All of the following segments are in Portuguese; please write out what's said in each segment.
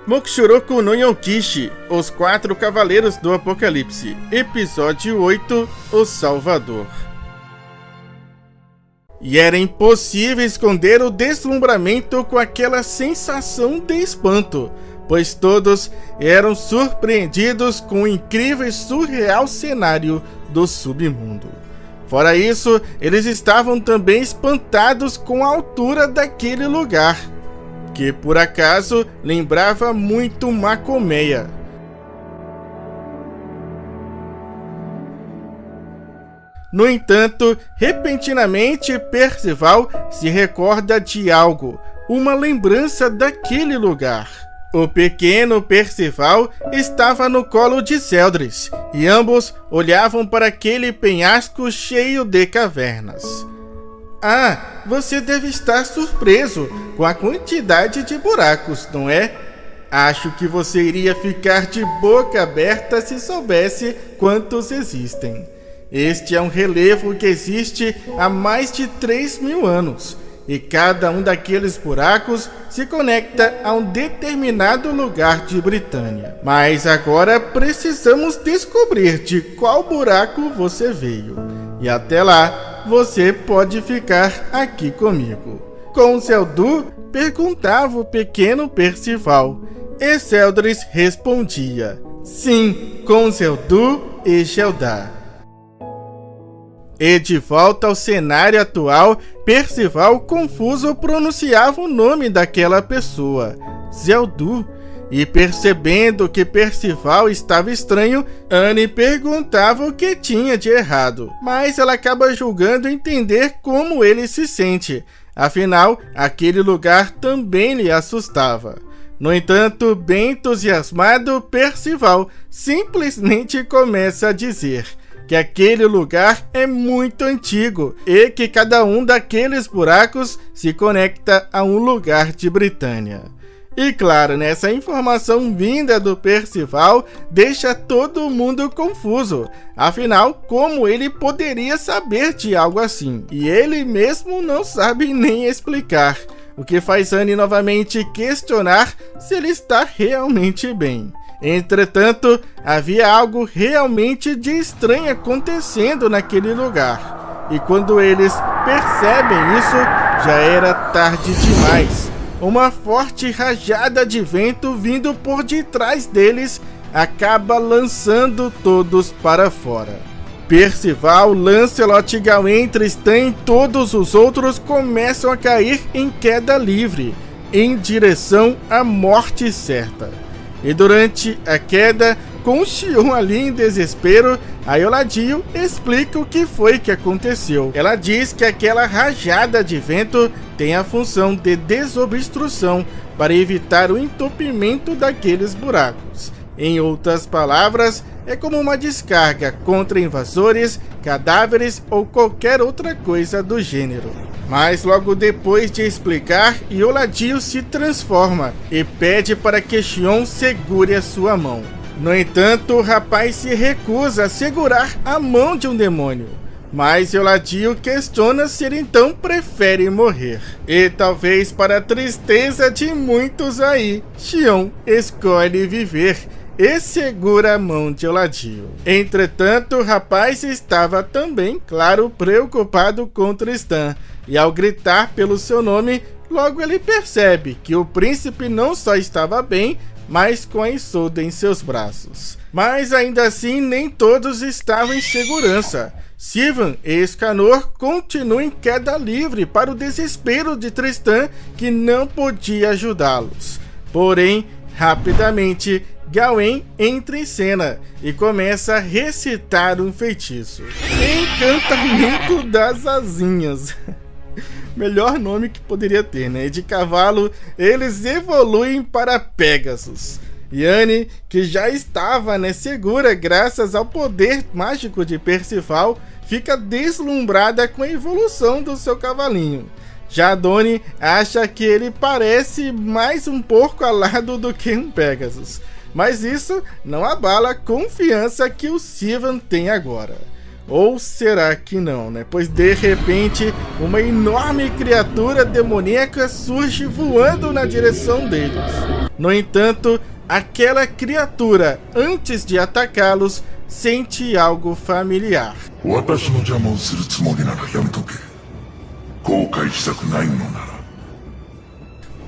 Mokushuroku no Yonkishi, Os Quatro Cavaleiros do Apocalipse, Episódio 8, O Salvador. E era impossível esconder o deslumbramento com aquela sensação de espanto, pois todos eram surpreendidos com o incrível e surreal cenário do submundo. Fora isso, eles estavam também espantados com a altura daquele lugar, que por acaso lembrava muito uma colmeia. No entanto, repentinamente Percival se recorda de algo, uma lembrança daquele lugar. O pequeno Percival estava no colo de Zeldris, e ambos olhavam para aquele penhasco cheio de cavernas. Ah, você deve estar surpreso com a quantidade de buracos, não é? Acho que você iria ficar de boca aberta se soubesse quantos existem. Este é um relevo que existe há mais de 3.000 anos, e cada um daqueles buracos se conecta a um determinado lugar de Britânia. Mas agora precisamos descobrir de qual buraco você veio. E até lá, você pode ficar aqui comigo. Com Zeldu, perguntava o pequeno Percival. E Zeldris respondia: sim, com Zeldu e Geldar. E de volta ao cenário atual, Percival, confuso, pronunciava o nome daquela pessoa, Zeldu. E percebendo que Percival estava estranho, Annie perguntava o que tinha de errado. Mas ela acaba julgando entender como ele se sente. Afinal, aquele lugar também lhe assustava. No entanto, bem entusiasmado, Percival simplesmente começa a dizer que aquele lugar é muito antigo e que cada um daqueles buracos se conecta a um lugar de Britânia. E claro, essa informação vinda do Percival deixa todo mundo confuso. Afinal, como ele poderia saber de algo assim? E ele mesmo não sabe nem explicar, o que faz Annie novamente questionar se ele está realmente bem. Entretanto, havia algo realmente de estranho acontecendo naquele lugar. E quando eles percebem isso, já era tarde demais. Uma forte rajada de vento vindo por detrás deles acaba lançando todos para fora. Percival, Lancelot, Gawain, Tristan e todos os outros começam a cair em queda livre, em direção à morte certa. E durante a queda, com Xion ali em desespero, a Eoladio explica o que foi que aconteceu. Ela diz que aquela rajada de vento tem a função de desobstrução para evitar o entupimento daqueles buracos. Em outras palavras, é como uma descarga contra invasores, cadáveres ou qualquer outra coisa do gênero. Mas logo depois de explicar, Eoladio se transforma e pede para que Xion segure a sua mão. No entanto, o rapaz se recusa a segurar a mão de um demônio. Mas Eoladio questiona se ele então prefere morrer. E talvez para a tristeza de muitos aí, Xion escolhe viver e segura a mão de Eoladio. Entretanto, o rapaz estava também, claro, preocupado com Tristan. E ao gritar pelo seu nome, logo ele percebe que o príncipe não só estava bem, mas com a Isolde em seus braços. Mas ainda assim, nem todos estavam em segurança. Sivan e Escanor continuam em queda livre para o desespero de Tristan, que não podia ajudá-los. Porém, rapidamente, Gawain entra em cena e começa a recitar um feitiço. Encantamento das Asinhas. Melhor nome que poderia ter, né? De cavalo, eles evoluem para Pegasus. E Annie, que já estava segura graças ao poder mágico de Percival, fica deslumbrada com a evolução do seu cavalinho. Já Donnie acha que ele parece mais um porco alado do que um Pegasus. Mas isso não abala a confiança que o Sivan tem agora. Ou será que não, né? Pois de repente, uma enorme criatura demoníaca surge voando na direção deles. No entanto, aquela criatura, antes de atacá-los, sente algo familiar.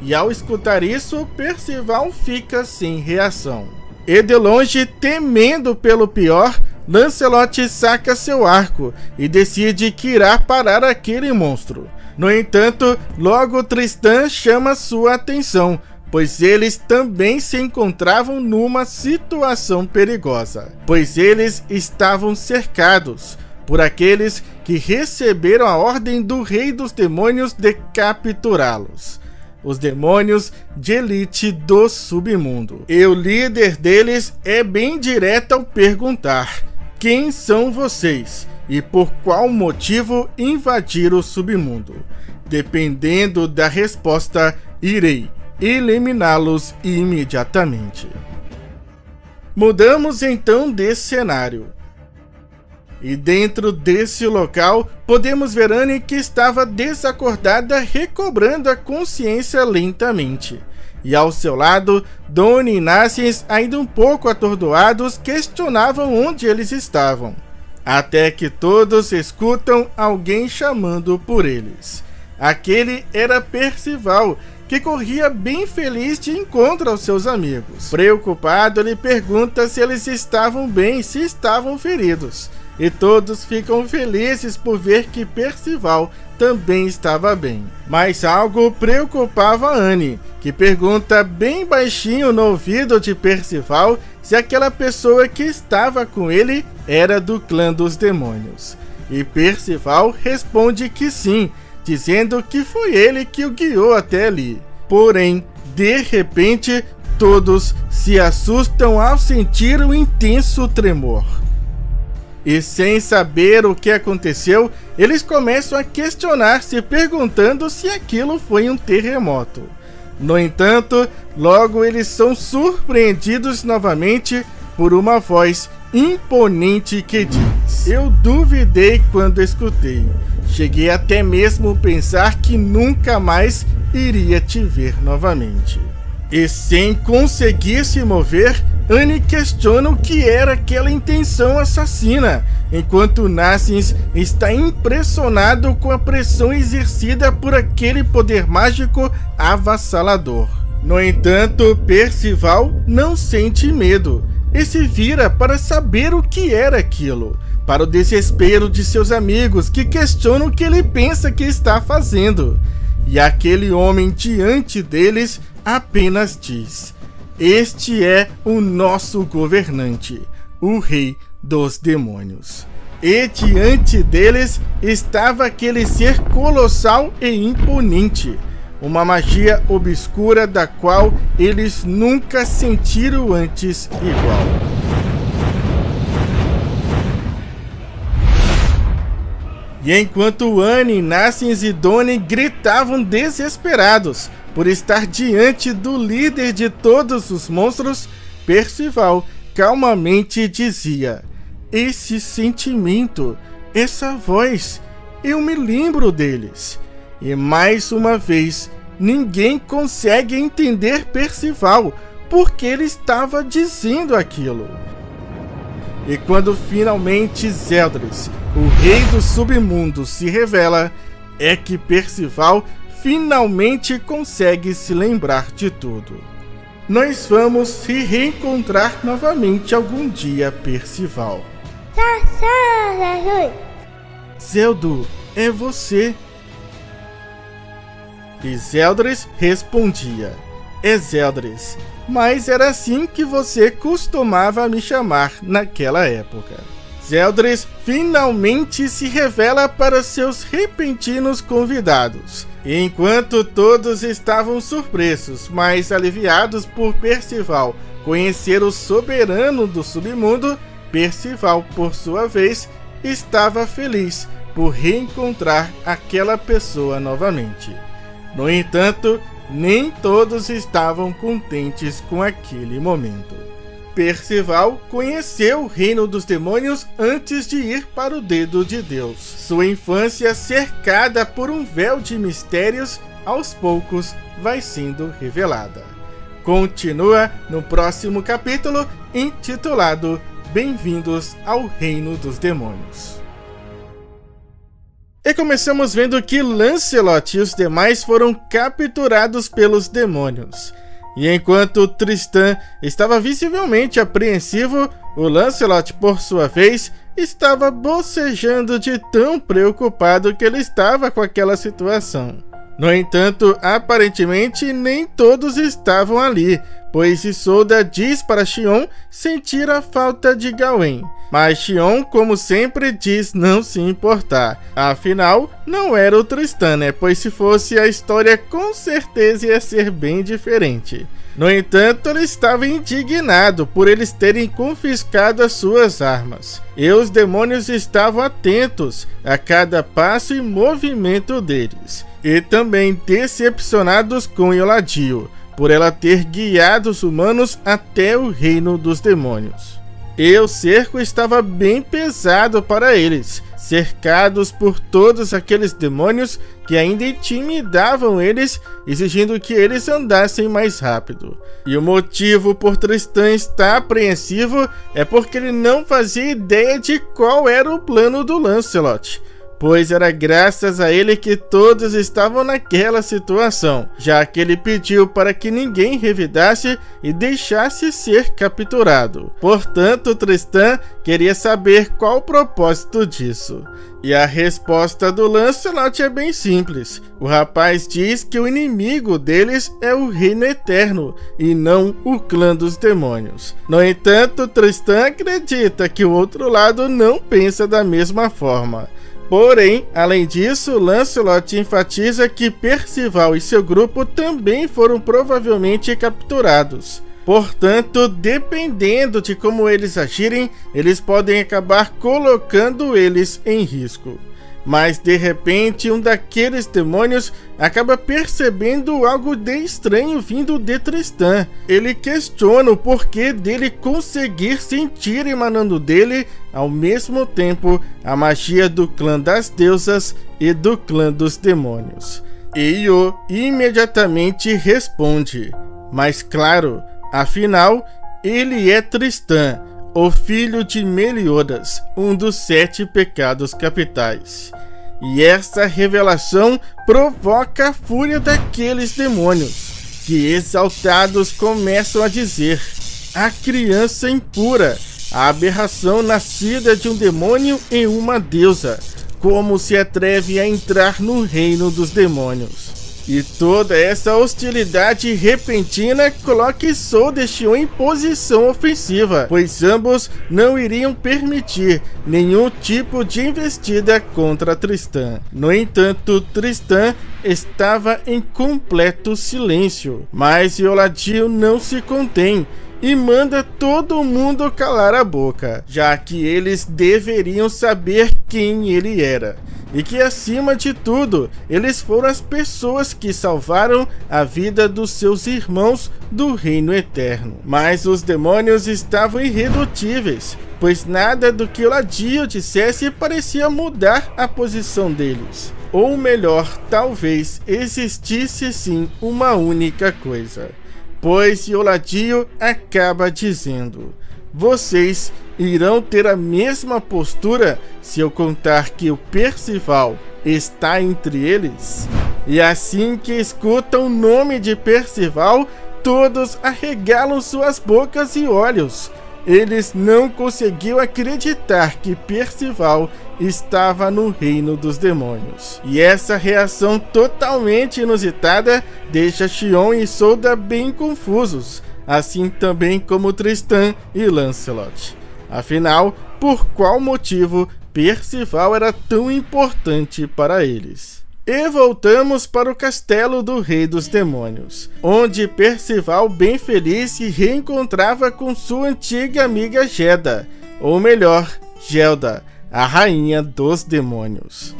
E ao escutar isso, Percival fica sem reação. E de longe, temendo pelo pior, Lancelot saca seu arco e decide que irá parar aquele monstro. No entanto, logo Tristan chama sua atenção, pois eles também se encontravam numa situação perigosa, pois eles estavam cercados por aqueles que receberam a ordem do Rei dos Demônios de capturá-los. Os demônios de elite do submundo. E o líder deles é bem direto ao perguntar: quem são vocês e por qual motivo invadir o submundo? Dependendo da resposta, irei eliminá-los imediatamente. Mudamos então de cenário. E dentro desse local, podemos ver Anne, que estava desacordada, recobrando a consciência lentamente. E ao seu lado, Donnie e Nasciens, ainda um pouco atordoados, questionavam onde eles estavam. Até que todos escutam alguém chamando por eles. Aquele era Percival, que corria bem feliz de encontro aos seus amigos. Preocupado, ele pergunta se eles estavam bem, se estavam feridos. E todos ficam felizes por ver que Percival também estava bem. Mas algo preocupava Anne, que pergunta bem baixinho no ouvido de Percival se aquela pessoa que estava com ele era do clã dos demônios. E Percival responde que sim, dizendo que foi ele que o guiou até ali. Porém, de repente, todos se assustam ao sentir um intenso tremor. E sem saber o que aconteceu, eles começam a questionar-se, perguntando se aquilo foi um terremoto. No entanto, logo eles são surpreendidos novamente por uma voz imponente que diz: eu duvidei quando escutei. Cheguei até mesmo a pensar que nunca mais iria te ver novamente. E sem conseguir se mover, Anne questiona o que era aquela intenção assassina, enquanto Nasciens está impressionado com a pressão exercida por aquele poder mágico avassalador. No entanto, Percival não sente medo e se vira para saber o que era aquilo, para o desespero de seus amigos, que questionam o que ele pensa que está fazendo. E aquele homem diante deles apenas diz: este é o nosso governante, o Rei dos Demônios. E diante deles estava aquele ser colossal e imponente, uma magia obscura da qual eles nunca sentiram antes igual. E enquanto Anne, Nasciens e Donnie gritavam desesperados por estar diante do líder de todos os monstros, Percival calmamente dizia: esse sentimento, essa voz, eu me lembro deles. E mais uma vez, ninguém consegue entender Percival, porque ele estava dizendo aquilo. E quando finalmente Zeldris, o rei do submundo, se revela, é que Percival finalmente consegue se lembrar de tudo. Nós vamos se reencontrar novamente algum dia, Percival. Zeldu, é você. E Zeldris respondia: é Zeldris, mas era assim que você costumava me chamar naquela época. Zeldris finalmente se revela para seus repentinos convidados. E enquanto todos estavam surpresos, mas aliviados por Percival conhecer o soberano do submundo, Percival, por sua vez, estava feliz por reencontrar aquela pessoa novamente. No entanto, nem todos estavam contentes com aquele momento. Percival conheceu o reino dos demônios antes de ir para o dedo de Deus. Sua infância, cercada por um véu de mistérios, aos poucos vai sendo revelada. Continua no próximo capítulo, intitulado Bem-vindos ao Reino dos Demônios. E começamos vendo que Lancelot e os demais foram capturados pelos demônios. E enquanto Tristan estava visivelmente apreensivo, o Lancelot, por sua vez, estava bocejando de tão preocupado que ele estava com aquela situação. No entanto, aparentemente nem todos estavam ali, pois Isolda diz para Xion sentir a falta de Gawain. Mas Xion, como sempre, diz não se importar. Afinal, não era o Tristan, né? Pois se fosse, a história com certeza ia ser bem diferente. No entanto, ele estava indignado por eles terem confiscado as suas armas. E os demônios estavam atentos a cada passo e movimento deles. E também decepcionados com Eoladio, por ela ter guiado os humanos até o reino dos demônios. E o cerco estava bem pesado para eles, cercados por todos aqueles demônios que ainda intimidavam eles, exigindo que eles andassem mais rápido. E o motivo por Tristan estar apreensivo é porque ele não fazia ideia de qual era o plano do Lancelot, pois era graças a ele que todos estavam naquela situação, já que ele pediu para que ninguém revidasse e deixasse ser capturado. Portanto, Tristan queria saber qual o propósito disso. E a resposta do Lancelot é bem simples. O rapaz diz que o inimigo deles é o Reino Eterno e não o clã dos demônios. No entanto, Tristan acredita que o outro lado não pensa da mesma forma. Porém, além disso, Lancelot enfatiza que Percival e seu grupo também foram provavelmente capturados. Portanto, dependendo de como eles agirem, eles podem acabar colocando eles em risco. Mas de repente, um daqueles demônios acaba percebendo algo de estranho vindo de Tristan. Ele questiona o porquê dele conseguir sentir emanando dele, ao mesmo tempo, a magia do clã das deusas e do clã dos demônios. Io imediatamente responde: mas claro, afinal, ele é Tristan, o filho de Meliodas, um dos 7 pecados capitais. E essa revelação provoca a fúria daqueles demônios, que exaltados começam a dizer: a criança impura, a aberração nascida de um demônio em uma deusa, como se atreve a entrar no reino dos demônios? E toda essa hostilidade repentina coloca Isolda e Xion em posição ofensiva, pois ambos não iriam permitir nenhum tipo de investida contra Tristan. No entanto, Tristan estava em completo silêncio, mas Eoladio não se contém e manda todo mundo calar a boca, já que eles deveriam saber quem ele era. E que, acima de tudo, eles foram as pessoas que salvaram a vida dos seus irmãos do Reino Eterno. Mas os demônios estavam irredutíveis, pois nada do que Eoladio dissesse parecia mudar a posição deles. Ou melhor, talvez existisse sim uma única coisa. Pois Eoladio acaba dizendo: vocês irão ter a mesma postura se eu contar que o Percival está entre eles? E assim que escutam o nome de Percival, todos arregalam suas bocas e olhos. Eles não conseguiam acreditar que Percival estava no reino dos demônios. E essa reação totalmente inusitada deixa Xion e Isolda bem confusos, assim também como Tristan e Lancelot. Afinal, por qual motivo Percival era tão importante para eles? E voltamos para o castelo do Rei dos Demônios, onde Percival, bem feliz, se reencontrava com sua antiga amiga Gedda, ou melhor, Gelda, a rainha dos demônios.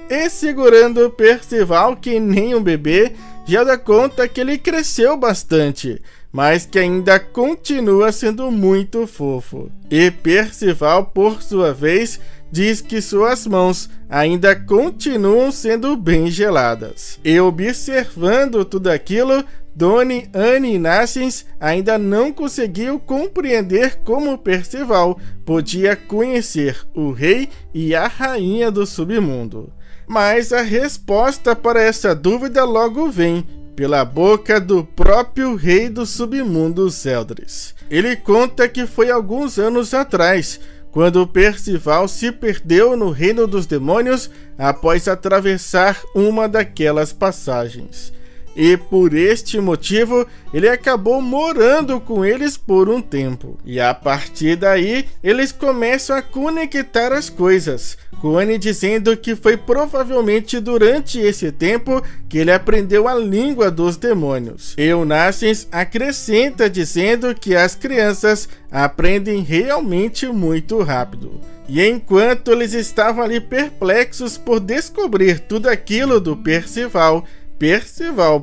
E segurando Percival que nem um bebê, Gelda conta que ele cresceu bastante, mas que ainda continua sendo muito fofo. E Percival, por sua vez, diz que suas mãos ainda continuam sendo bem geladas. E observando tudo aquilo, Doni, Annie e Nassens ainda não conseguiu compreender como Percival podia conhecer o rei e a rainha do submundo. Mas a resposta para essa dúvida logo vem pela boca do próprio rei do submundo, Zeldris. Ele conta que foi alguns anos atrás, quando Percival se perdeu no reino dos demônios após atravessar uma daquelas passagens. E por este motivo, ele acabou morando com eles por um tempo. E a partir daí, eles começam a conectar as coisas, com Annie dizendo que foi provavelmente durante esse tempo que ele aprendeu a língua dos demônios. E o Nassens acrescenta dizendo que as crianças aprendem realmente muito rápido. E enquanto eles estavam ali perplexos por descobrir tudo aquilo do Percival,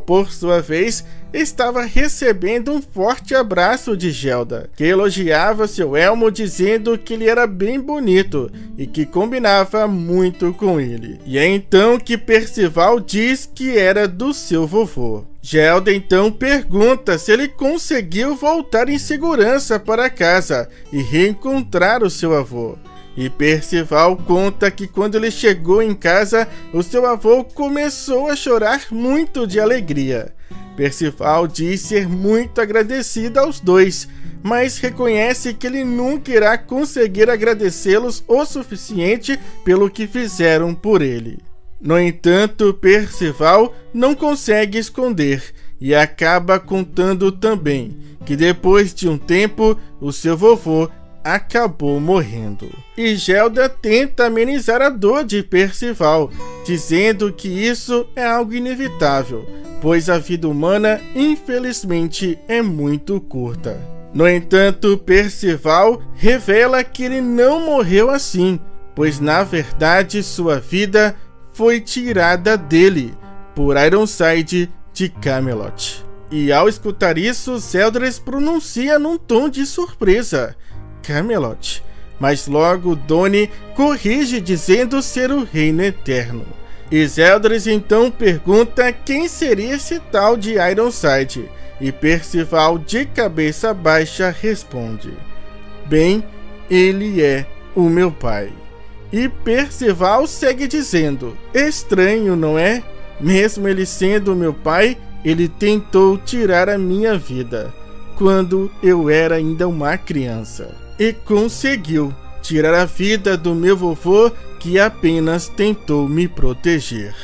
por sua vez, estava recebendo um forte abraço de Gelda, que elogiava seu elmo dizendo que ele era bem bonito e que combinava muito com ele. E é então que Percival diz que era do seu vovô. Gelda então pergunta se ele conseguiu voltar em segurança para casa e reencontrar o seu avô. E Percival conta que quando ele chegou em casa, o seu avô começou a chorar muito de alegria. Percival diz ser muito agradecido aos dois, mas reconhece que ele nunca irá conseguir agradecê-los o suficiente pelo que fizeram por ele. No entanto, Percival não consegue esconder e acaba contando também que depois de um tempo, o seu vovô acabou morrendo. E Gelda tenta amenizar a dor de Percival, dizendo que isso é algo inevitável, pois a vida humana, infelizmente, é muito curta. No entanto, Percival revela que ele não morreu assim, pois na verdade sua vida foi tirada dele por Ironside de Camelot. E ao escutar isso, Zeldris pronuncia num tom de surpresa: Camelot. Mas logo Doni corrige dizendo ser o reino eterno. E Zeldris então pergunta quem seria esse tal de Ironside. E Percival, de cabeça baixa, responde: bem, ele é o meu pai. E Percival segue dizendo: estranho, não é? Mesmo ele sendo meu pai, ele tentou tirar a minha vida, quando eu era ainda uma criança. E conseguiu tirar a vida do meu vovô, que apenas tentou me proteger.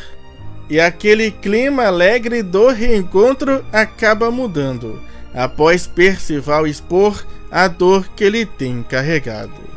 E aquele clima alegre do reencontro acaba mudando, após Percival expor a dor que ele tem carregado.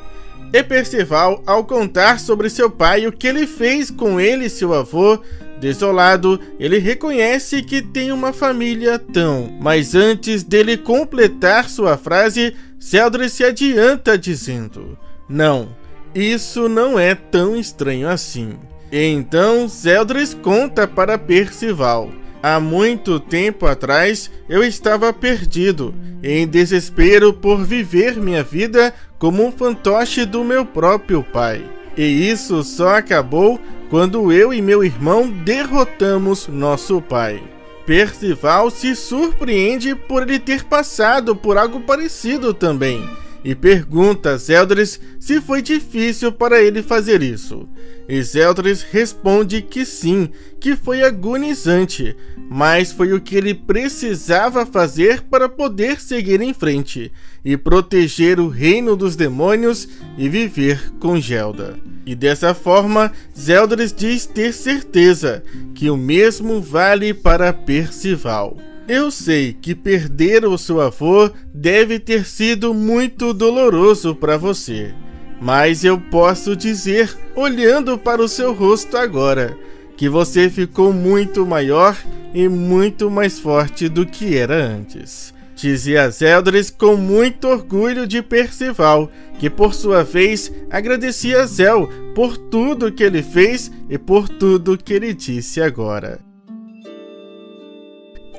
E Percival, ao contar sobre seu pai e o que ele fez com ele e seu avô, desolado, ele reconhece que tem uma família tão... Mas antes dele completar sua frase, Zeldris se adianta dizendo: não, isso não é tão estranho assim. E então Zeldris conta para Percival: há muito tempo atrás eu estava perdido, em desespero por viver minha vida como um fantoche do meu próprio pai. E isso só acabou quando eu e meu irmão derrotamos nosso pai. Percival se surpreende por ele ter passado por algo parecido também, e pergunta a Zeldris se foi difícil para ele fazer isso. E Zeldris responde que sim, que foi agonizante, mas foi o que ele precisava fazer para poder seguir em frente e proteger o reino dos demônios e viver com Gelda. E dessa forma, Zeldris diz ter certeza que o mesmo vale para Percival. Eu sei que perder o seu avô deve ter sido muito doloroso para você, mas eu posso dizer, olhando para o seu rosto agora, que você ficou muito maior e muito mais forte do que era antes. Dizia Zeldris com muito orgulho de Percival, que por sua vez agradecia a Zel por tudo que ele fez e por tudo que ele disse agora.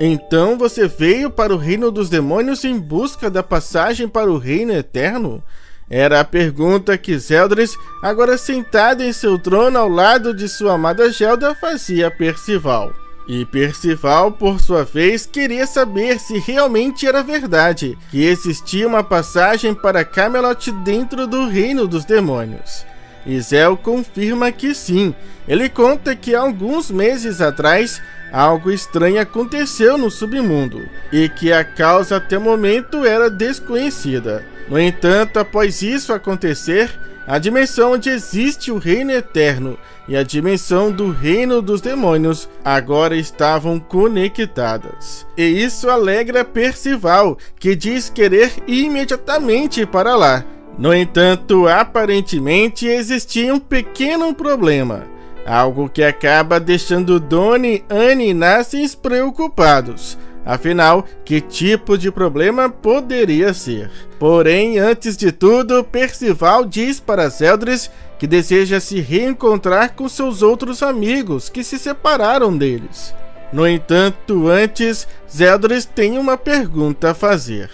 Então você veio para o reino dos demônios em busca da passagem para o reino eterno? Era a pergunta que Zeldris, agora sentado em seu trono ao lado de sua amada Gelda, fazia a Percival. E Percival, por sua vez, queria saber se realmente era verdade que existia uma passagem para Camelot dentro do reino dos demônios. E Zéu confirma que sim. Ele conta que há alguns meses atrás algo estranho aconteceu no submundo e que a causa até o momento era desconhecida. No entanto, após isso acontecer, a dimensão onde existe o reino eterno e a dimensão do reino dos demônios agora estavam conectadas. E isso alegra Percival, que diz querer ir imediatamente para lá. No entanto, aparentemente existia um pequeno problema, algo que acaba deixando Donnie, Annie e Nassens preocupados. Afinal, que tipo de problema poderia ser? Porém, antes de tudo, Percival diz para Zeldris que deseja se reencontrar com seus outros amigos que se separaram deles. No entanto, antes, Zeldris tem uma pergunta a fazer.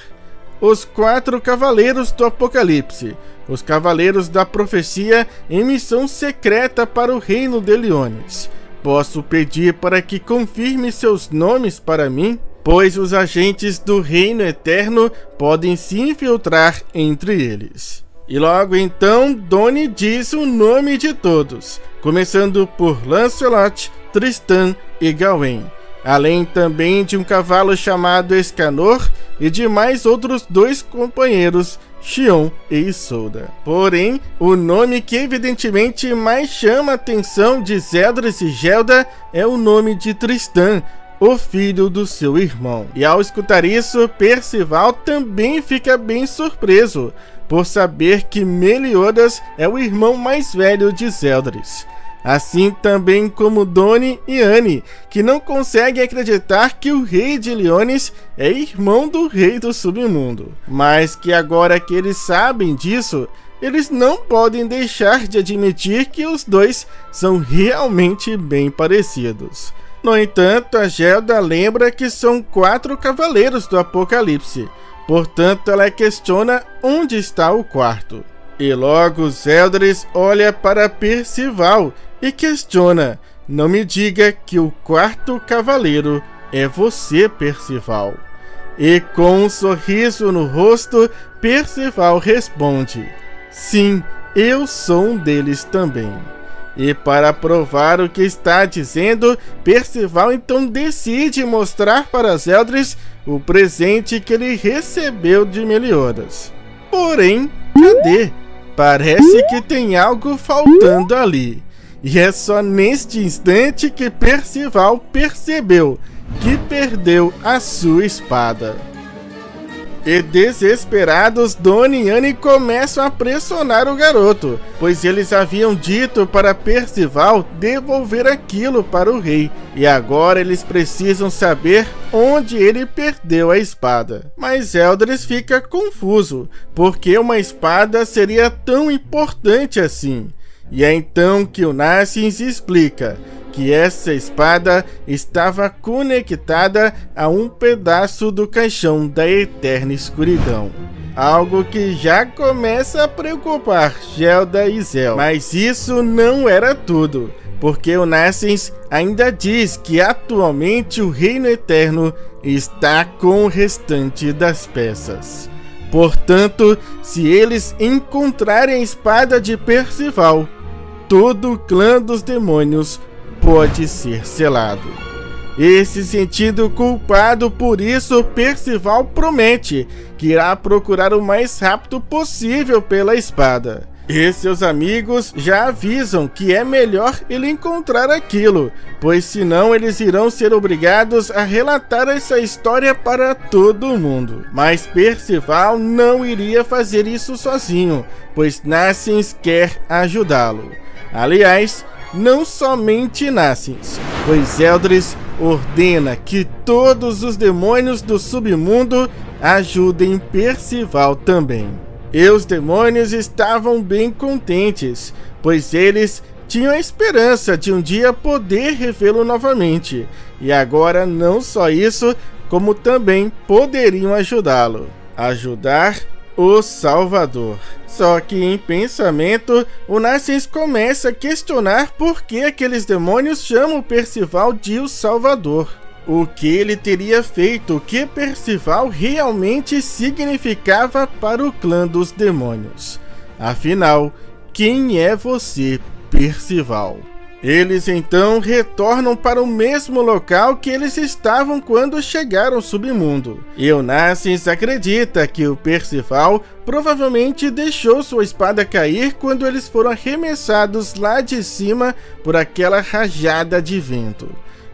Os 4 Cavaleiros do Apocalipse, os Cavaleiros da Profecia em missão secreta para o Reino de Eliones. Posso pedir para que confirme seus nomes para mim? Pois os agentes do Reino Eterno podem se infiltrar entre eles. E logo então, Donnie diz o nome de todos, começando por Lancelot, Tristan e Gawain. Além também de um cavalo chamado Escanor e de mais outros 2 companheiros, Xion e Isolda. Porém, o nome que evidentemente mais chama a atenção de Zeldris e Gelda é o nome de Tristan, o filho do seu irmão. E ao escutar isso, Percival também fica bem surpreso por saber que Meliodas é o irmão mais velho de Zeldris. Assim também como Donnie e Annie, que não conseguem acreditar que o rei de Eliones é irmão do rei do submundo. Mas que agora que eles sabem disso, eles não podem deixar de admitir que os dois são realmente bem parecidos. No entanto, a Gelda lembra que são 4 cavaleiros do Apocalipse, portanto ela questiona onde está o 4º. E logo Zeldris olha para Percival e questiona: não me diga que o 4º cavaleiro é você, Percival. E com um sorriso no rosto, Percival responde: sim, eu sou um deles também. E para provar o que está dizendo, Percival então decide mostrar para Zeldris o presente que ele recebeu de Meliodas. Porém, cadê? Parece que tem algo faltando ali. E é só neste instante que Percival percebeu que perdeu a sua espada. E desesperados, Donnie e Annie começam a pressionar o garoto, pois eles haviam dito para Percival devolver aquilo para o rei, e agora eles precisam saber onde ele perdeu a espada. Mas Zeldris fica confuso, porque uma espada seria tão importante assim. E é então que o Nassens explica que essa espada estava conectada a um pedaço do caixão da eterna escuridão. Algo que já começa a preocupar Gelda e Zéu. Mas isso não era tudo, porque o Nassens ainda diz que atualmente o Reino Eterno está com o restante das peças. Portanto, se eles encontrarem a espada de Percival, todo o clã dos demônios pode ser selado. E se sentindo culpado por isso, Percival promete que irá procurar o mais rápido possível pela espada. E seus amigos já avisam que é melhor ele encontrar aquilo, pois senão eles irão ser obrigados a relatar essa história para todo mundo. Mas Percival não iria fazer isso sozinho, pois Nassens quer ajudá-lo. Aliás, não somente Nassens, pois Zeldris ordena que todos os demônios do submundo ajudem Percival também. E os demônios estavam bem contentes, pois eles tinham a esperança de um dia poder revê-lo novamente, E agora não só isso, como também poderiam ajudá-lo. Ajudar o Salvador. Só que em pensamento, o Narcís começa a questionar por que aqueles demônios chamam Percival de o Salvador. O que ele teria feito, o que Percival realmente significava para o clã dos demônios. Afinal, quem é você, Percival? Eles então retornam para o mesmo local que eles estavam quando chegaram ao submundo. E o Narcís acredita que o Percival provavelmente deixou sua espada cair quando eles foram arremessados lá de cima por aquela rajada de vento.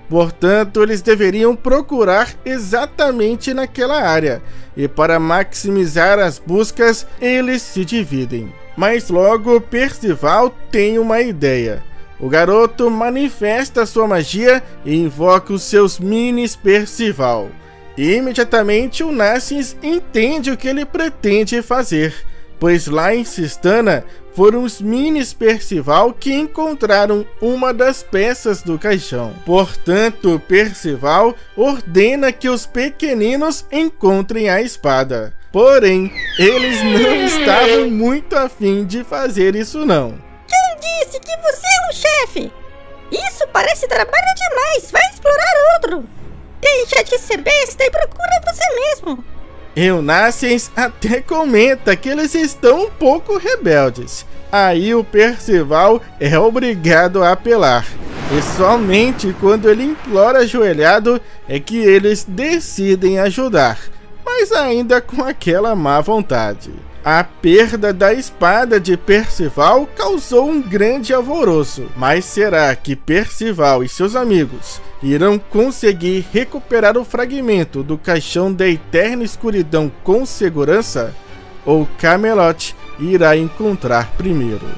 Portanto, eles deveriam procurar exatamente naquela área, e para maximizar as buscas, eles se dividem. Mas logo Percival tem uma ideia. O garoto manifesta sua magia e invoca os seus minis Percival. E imediatamente o Narcís entende o que ele pretende fazer, pois lá em Cistana foram os minis Percival que encontraram uma das peças do caixão. Portanto, Percival ordena que os pequeninos encontrem a espada. Porém, eles não estavam muito afim de fazer isso não. Quem disse que você é um chefe? Isso parece trabalho demais, vai explorar outro. Deixa de ser besta e procura você mesmo. E o Narcís até comenta que eles estão um pouco rebeldes. Aí o Percival é obrigado a apelar. E somente quando ele implora ajoelhado é que eles decidem ajudar, mas ainda com aquela má vontade. A perda da espada de Percival causou um grande alvoroço, mas será que Percival e seus amigos irão conseguir recuperar o fragmento do caixão da eterna escuridão com segurança? Ou Camelot irá encontrar primeiro?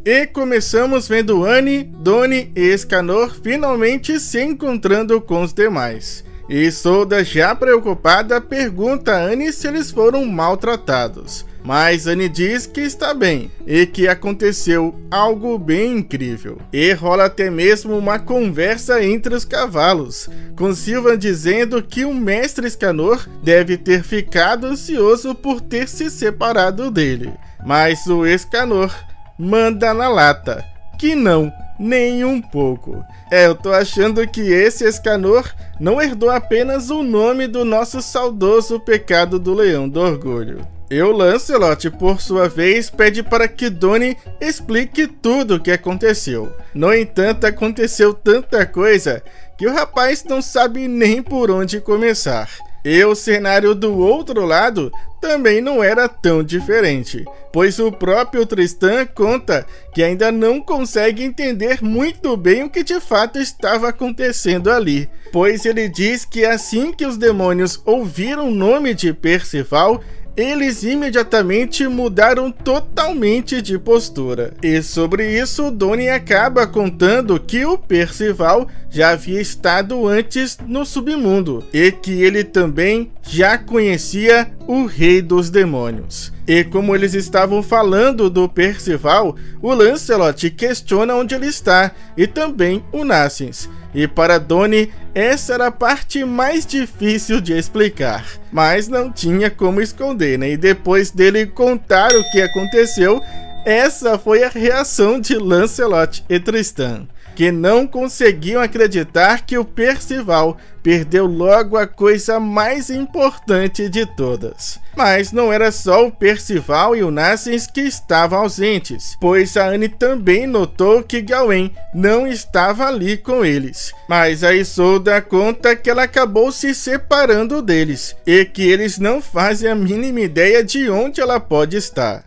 E começamos vendo Annie, Donnie e Escanor finalmente se encontrando com os demais. E Isolda, já preocupada, pergunta a Annie se eles foram maltratados. Mas Annie diz que está bem e que aconteceu algo bem incrível. E rola até mesmo uma conversa entre os cavalos, com Sylvan dizendo que o mestre Escanor deve ter ficado ansioso por ter se separado dele. Mas o Escanor manda na lata que não, nem um pouco. Eu tô achando que esse Escanor não herdou apenas o nome do nosso saudoso pecado do Leão do Orgulho. E o Lancelot, por sua vez, pede para que Donnie explique tudo o que aconteceu. No entanto, aconteceu tanta coisa que o rapaz não sabe nem por onde começar. E o cenário do outro lado também não era tão diferente, pois o próprio Tristan conta que ainda não consegue entender muito bem o que de fato estava acontecendo ali, pois ele diz que assim que os demônios ouviram o nome de Percival, eles imediatamente mudaram totalmente de postura. E sobre isso, Donnie acaba contando que o Percival já havia estado antes no submundo e que ele também já conhecia o Rei dos Demônios. E como eles estavam falando do Percival, o Lancelot questiona onde ele está e também o Narcís. E para Donnie, essa era a parte mais difícil de explicar, mas não tinha como esconder, né? E depois dele contar o que aconteceu, essa foi a reação de Lancelot e Tristan, que não conseguiam acreditar que o Percival perdeu logo a coisa mais importante de todas. Mas não era só o Percival e o Narcís que estavam ausentes, pois a Annie também notou que Gawain não estava ali com eles. Mas a Isolda conta que ela acabou se separando deles, e que eles não fazem a mínima ideia de onde ela pode estar.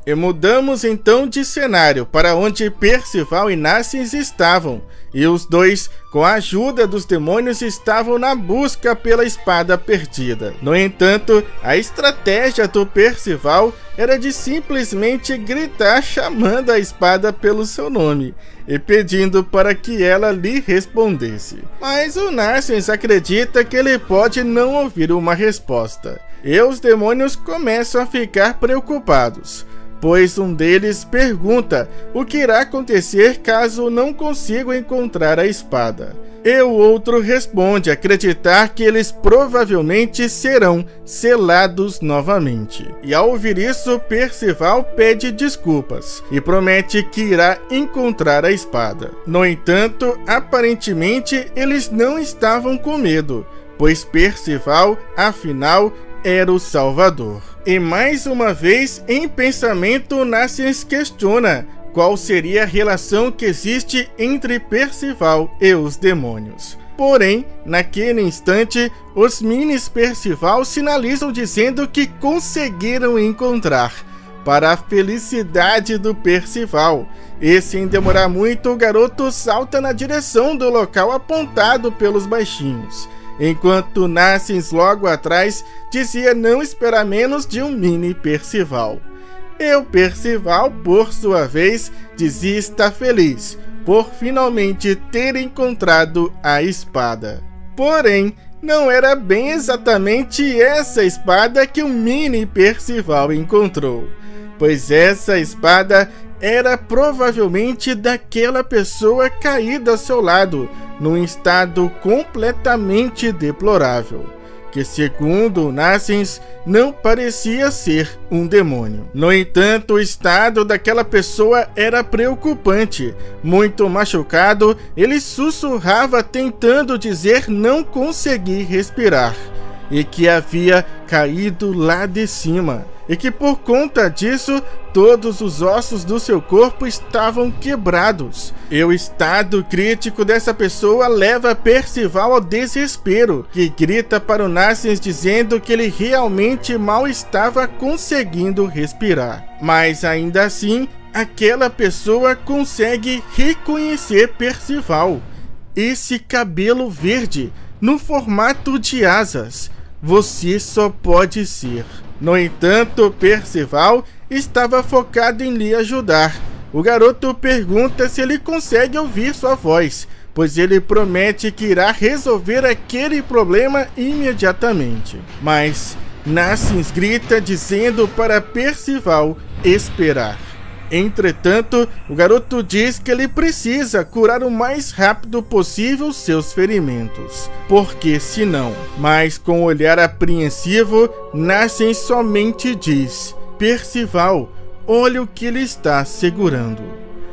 E mudamos então de cenário para onde Percival e Narcís estavam, e os dois, com a ajuda dos demônios, estavam na busca pela espada perdida. No entanto, a estratégia do Percival era de simplesmente gritar chamando a espada pelo seu nome e pedindo para que ela lhe respondesse. Mas o Narcís acredita que ele pode não ouvir uma resposta, e os demônios começam a ficar preocupados, pois um deles pergunta o que irá acontecer caso não consigam encontrar a espada. E o outro responde acreditar que eles provavelmente serão selados novamente. E ao ouvir isso, Percival pede desculpas e promete que irá encontrar a espada. No entanto, aparentemente eles não estavam com medo, pois Percival, afinal, era o Salvador. E mais uma vez, em pensamento, Nacians questiona qual seria a relação que existe entre Percival e os demônios. Porém, naquele instante, os minis Percival sinalizam dizendo que conseguiram encontrar, para a felicidade do Percival. E sem demorar muito, o garoto salta na direção do local apontado pelos baixinhos, enquanto Nacians logo atrás dizia não esperar menos de um mini Percival. E o Percival, por sua vez, dizia estar feliz por finalmente ter encontrado a espada. Porém, não era bem exatamente essa espada que o mini Percival encontrou, pois essa espada era provavelmente daquela pessoa caída ao seu lado, num estado completamente deplorável, que segundo Nacians não parecia ser um demônio. No entanto, o estado daquela pessoa era preocupante. Muito machucado, ele sussurrava tentando dizer não conseguir respirar, e que havia caído lá de cima, e que por conta disso todos os ossos do seu corpo estavam quebrados. E o estado crítico dessa pessoa leva Percival ao desespero, que grita para o Nacians dizendo que ele realmente mal estava conseguindo respirar. Mas ainda assim, aquela pessoa consegue reconhecer Percival. Esse cabelo verde, no formato de asas, você só pode ser. No entanto, Percival estava focado em lhe ajudar. O garoto pergunta se ele consegue ouvir sua voz, pois ele promete que irá resolver aquele problema imediatamente. Mas Nacians grita dizendo para Percival esperar. Entretanto, o garoto diz que ele precisa curar o mais rápido possível seus ferimentos, porque senão. Mas com um olhar apreensivo, Nacians somente diz: Percival, olha o que ele está segurando.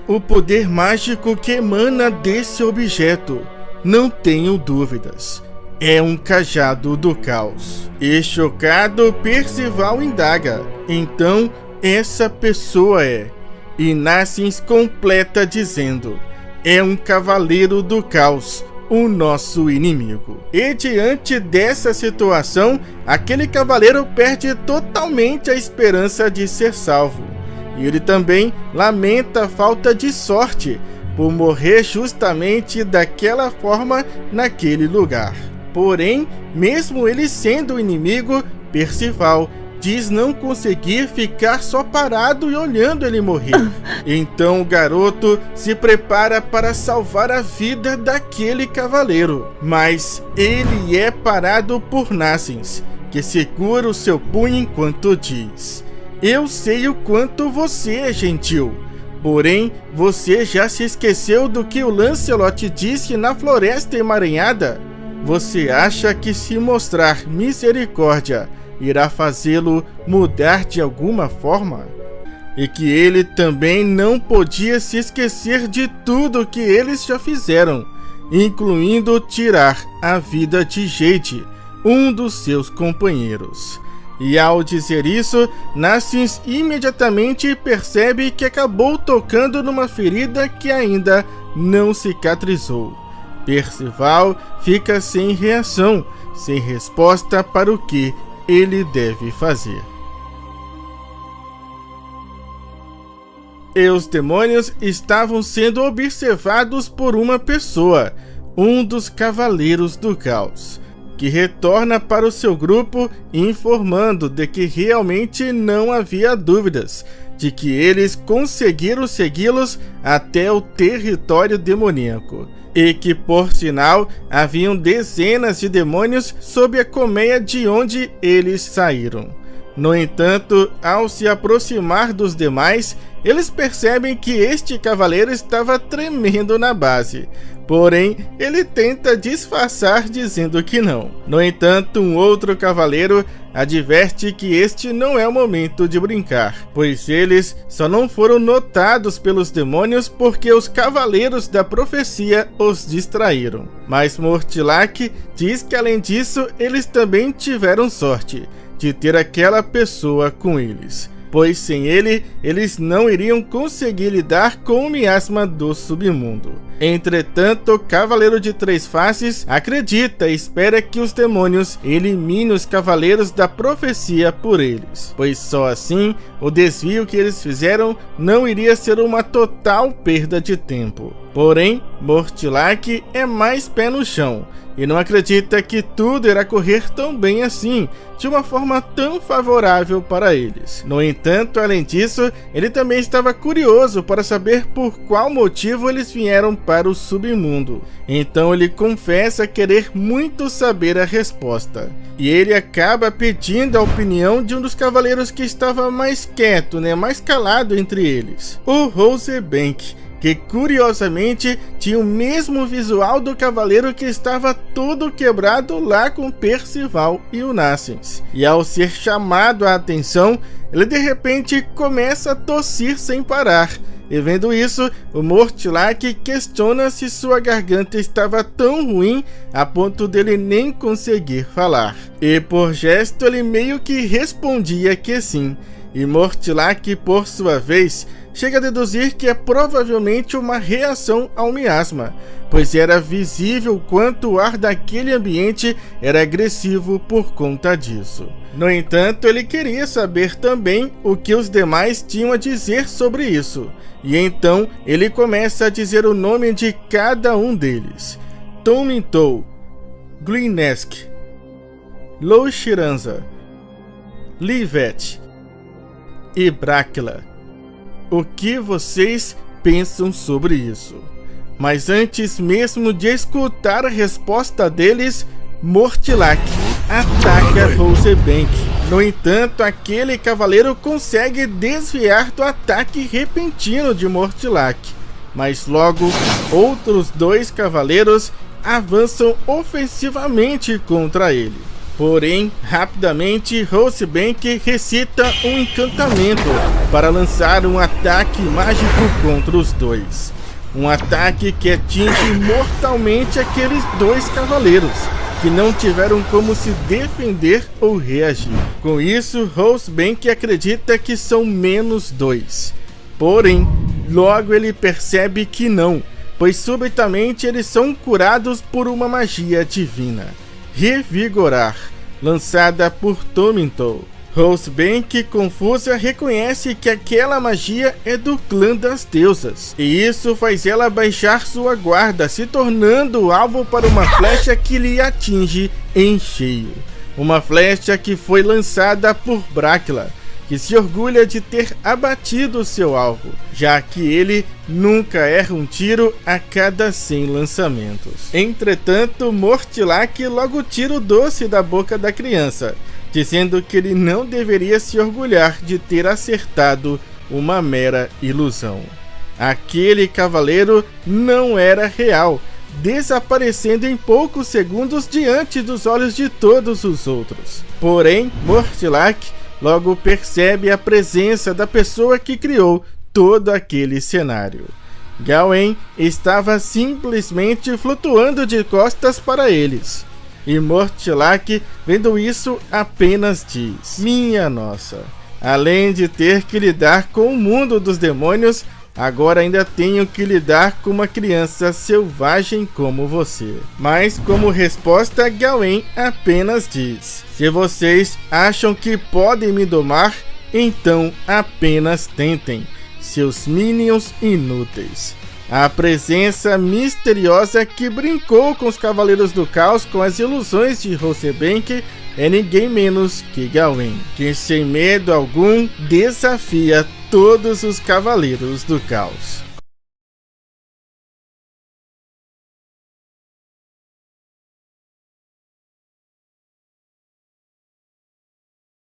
O poder mágico que emana desse objeto, não tenho dúvidas, é um cajado do caos. E chocado, Percival indaga: então essa pessoa é... E Nacians completa dizendo: é um cavaleiro do caos, o nosso inimigo. E diante dessa situação, aquele cavaleiro perde totalmente a esperança de ser salvo. E ele também lamenta a falta de sorte por morrer justamente daquela forma naquele lugar. Porém, mesmo ele sendo o inimigo, Percival diz não conseguir ficar só parado e olhando ele morrer. Então o garoto se prepara para salvar a vida daquele cavaleiro. Mas ele é parado por Nacians, que segura o seu punho enquanto diz: eu sei o quanto você é gentil, porém você já se esqueceu do que o Lancelot disse na Floresta Emaranhada? Você acha que se mostrar misericórdia irá fazê-lo mudar de alguma forma? E que ele também não podia se esquecer de tudo que eles já fizeram, incluindo tirar a vida de Jade, um dos seus companheiros. E ao dizer isso, Nacians imediatamente percebe que acabou tocando numa ferida que ainda não cicatrizou. Percival fica sem reação, sem resposta para o que ele deve fazer. E os demônios estavam sendo observados por uma pessoa, um dos Cavaleiros do Caos, que retorna para o seu grupo informando de que realmente não havia dúvidas de que eles conseguiram segui-los até o território demoníaco, e que, por sinal, haviam dezenas de demônios sob a colmeia de onde eles saíram. No entanto, ao se aproximar dos demais, eles percebem que este cavaleiro estava tremendo na base. Porém, ele tenta disfarçar dizendo que não. No entanto, um outro cavaleiro adverte que este não é o momento de brincar, pois eles só não foram notados pelos demônios porque os cavaleiros da profecia os distraíram. Mas Mortlack diz que além disso, eles também tiveram sorte de ter aquela pessoa com eles, pois sem ele, eles não iriam conseguir lidar com o miasma do submundo. Entretanto, o Cavaleiro de Três Faces acredita e espera que os demônios eliminem os Cavaleiros da Profecia por eles, pois só assim o desvio que eles fizeram não iria ser uma total perda de tempo. Porém, Mortlack é mais pé no chão e não acredita que tudo irá correr tão bem assim, de uma forma tão favorável para eles. No entanto, além disso, ele também estava curioso para saber por qual motivo eles vieram para o submundo. Então ele confessa querer muito saber a resposta. E ele acaba pedindo a opinião de um dos cavaleiros que estava mais quieto, mais calado entre eles, o Rosebank, que curiosamente tinha o mesmo visual do cavaleiro que estava todo quebrado lá com Percival e o Nassens. E ao ser chamado a atenção, ele de repente começa a tossir sem parar. E vendo isso, o Mortlack questiona se sua garganta estava tão ruim a ponto dele nem conseguir falar. E por gesto ele meio que respondia que sim. E Mortlack, por sua vez, chega a deduzir que é provavelmente uma reação ao miasma, pois era visível quanto o ar daquele ambiente era agressivo por conta disso. No entanto, ele queria saber também o que os demais tinham a dizer sobre isso, e então ele começa a dizer o nome de cada um deles: Tomintou, Gleanesk, Louchiranza, Livet e Bráquila. O que vocês pensam sobre isso? Mas antes mesmo de escutar a resposta deles, Mortlack ataca Rosebank. No entanto, aquele cavaleiro consegue desviar do ataque repentino de Mortlack, mas logo outros dois cavaleiros avançam ofensivamente contra ele. Porém, rapidamente, Rosebank recita um encantamento para lançar um ataque mágico contra os dois. Um ataque que atinge mortalmente aqueles dois cavaleiros, que não tiveram como se defender ou reagir. Com isso, Rosebank acredita que são menos 2. Porém, logo ele percebe que não, pois subitamente eles são curados por uma magia divina. Revigorar, lançada por Tomintou. Rosebank, confusa, reconhece que aquela magia é do clã das deusas, e isso faz ela baixar sua guarda, se tornando alvo para uma flecha que lhe atinge em cheio. Uma flecha que foi lançada por Bráquila, que se orgulha de ter abatido seu alvo, já que ele nunca erra um tiro a cada 100 lançamentos. Entretanto, Mortlack logo tira o doce da boca da criança, dizendo que ele não deveria se orgulhar de ter acertado uma mera ilusão. Aquele cavaleiro não era real, desaparecendo em poucos segundos diante dos olhos de todos os outros. Porém, Mortlack logo percebe a presença da pessoa que criou todo aquele cenário. Gawain estava simplesmente flutuando de costas para eles. E Mortlack, vendo isso, apenas diz: minha nossa, além de ter que lidar com o mundo dos demônios, agora ainda tenho que lidar com uma criança selvagem como você. Mas como resposta, Gawain apenas diz: se vocês acham que podem me domar, então apenas tentem, seus minions inúteis. A presença misteriosa que brincou com os Cavaleiros do Caos com as ilusões de Rosebank é ninguém menos que Gawain, que sem medo algum desafia todos os Cavaleiros do Caos.